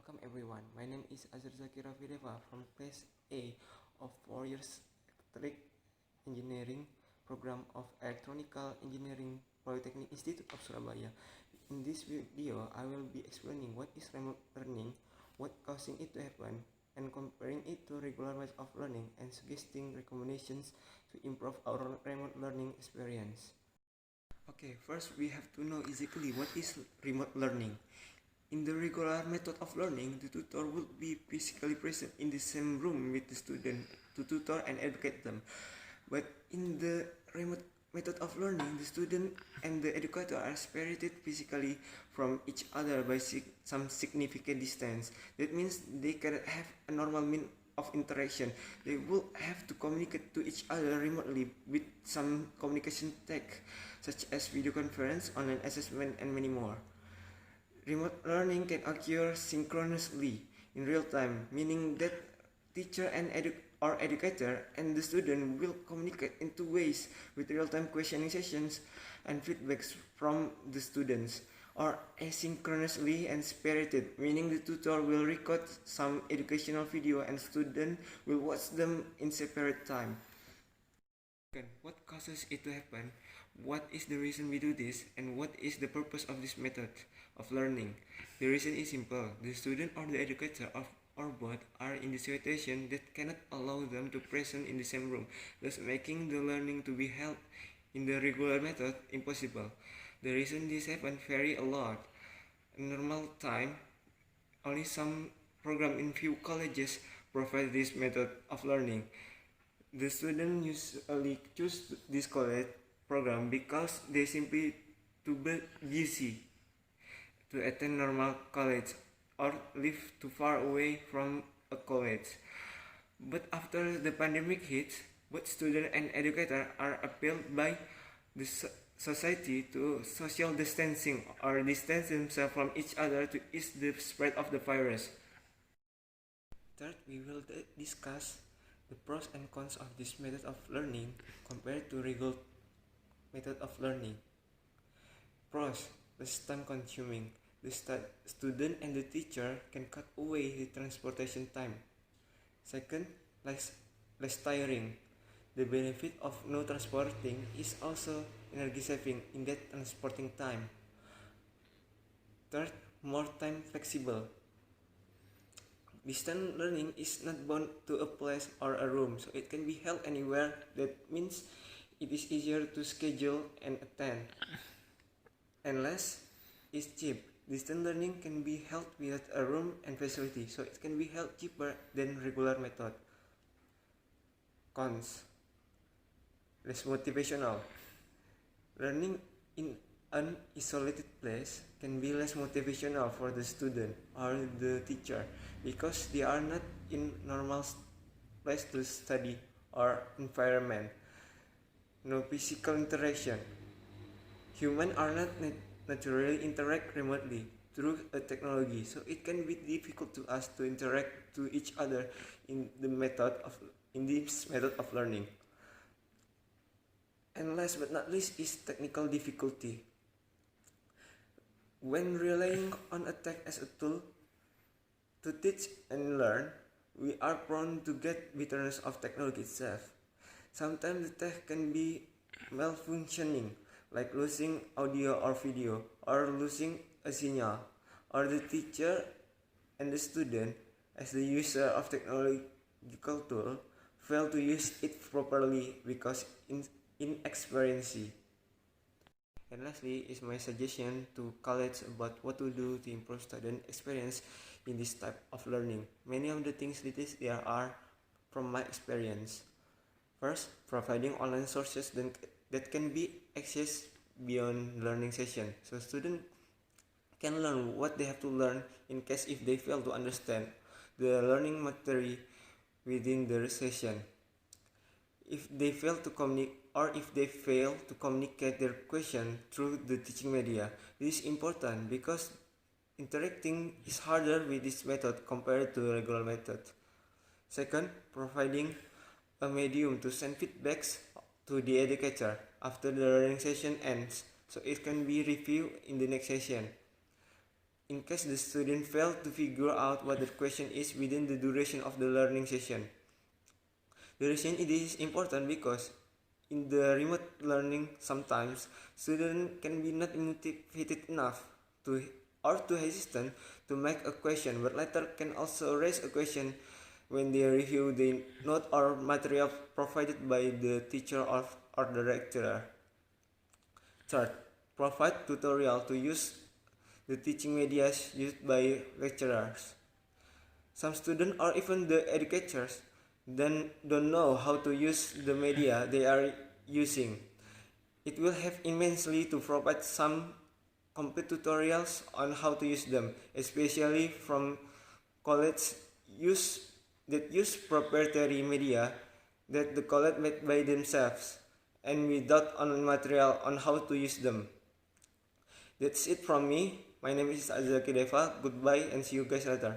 Welcome everyone. My name is Azriel from Class A of 4 years Electric Engineering program of Electronical Engineering Polytechnic Institute of Surabaya. In this video, I will be explaining what is remote learning, what causing it to happen, and comparing it to regular ways of learning and suggesting recommendations to improve our remote learning experience. Okay, first we have to know exactly what is remote learning. In the regular method of learning, the tutor will be physically present in the same room with the student to tutor and educate them. But in the remote method of learning, the student and the educator are separated physically from each other by some significant distance. That means they cannot have a normal mean of interaction. They will have to communicate to each other remotely with some communication tech, such as video conference, online assessment, and many more. Remote learning can occur synchronously in real time, meaning that teacher and educator and the student will communicate in two ways with real-time questioning sessions and feedbacks from the students, or asynchronously and separated, meaning the tutor will record some educational video and student will watch them in separate time. What causes it to happen? What is the reason we do this, and what is the purpose of this method of learning? The reason is simple. The student or the educator or both are in the situation that cannot allow them to present in the same room, thus making the learning to be held in the regular method impossible. The reason this happens vary a lot. In normal time, only some program in few colleges provide this method of learning. The students usually choose this college program because they simply too busy to attend normal college or live too far away from a college. But after the pandemic hits, both student and educator are appealed by the society to social distancing or distance themselves from each other to ease the spread of the virus. Third, we will discuss the pros and cons of this method of learning compared to regular method of learning. Pros: less time consuming. The student and the teacher can cut away the transportation time. Second, less tiring. The benefit of no transporting is also energy saving in that transporting time. Third, more time flexible. Distance learning is not bound to a place or a room, so it can be held anywhere. That means it is easier to schedule and attend. And last is cheap. Distance learning can be held without a room and facility, so it can be held cheaper than regular method. Cons: less motivational. Learning in an isolated place can be less motivational for the student or the teacher because they are not in normal place to study or environment. No physical interaction. Humans are not naturally interact remotely through a technology, so it can be difficult to us to interact to each other in this method of learning. And last but not least is technical difficulty. When relying on a tech as a tool to teach and learn, we are prone to get bitterness of technology itself. Sometimes the tech can be malfunctioning, like losing audio or video, or losing a signal, or the teacher and the student, as the user of technological tool, fail to use it properly because inexperience. And lastly is my suggestion to college about what to do to improve student experience in this type of learning. Many of the things listed there are from my experience. First, providing online sources that can be accessed beyond learning session, so students can learn what they have to learn in case if they fail to understand the learning material within the session. If they fail to communicate their question through the teaching media, this is important because interacting is harder with this method compared to the regular method. Second, providing a medium to send feedbacks to the educator after the learning session ends, so it can be reviewed in the next session. in case the student fails to figure out what the question is within the duration of the learning session. Duration it is important because in the remote learning sometimes students can be not motivated enough to or too hesitant to make a question, but later can also raise a question when they review the note or material provided by the teacher or the lecturer. Third, provide tutorial to use the teaching media used by lecturers. Some students or even the educators then don't know how to use the media they are using. It will help immensely to provide some complete tutorials on how to use them, especially from college that use proprietary media that the college made by themselves and without online material on how to use them. That's it from me. My name is Dzaki. Goodbye and see you guys later.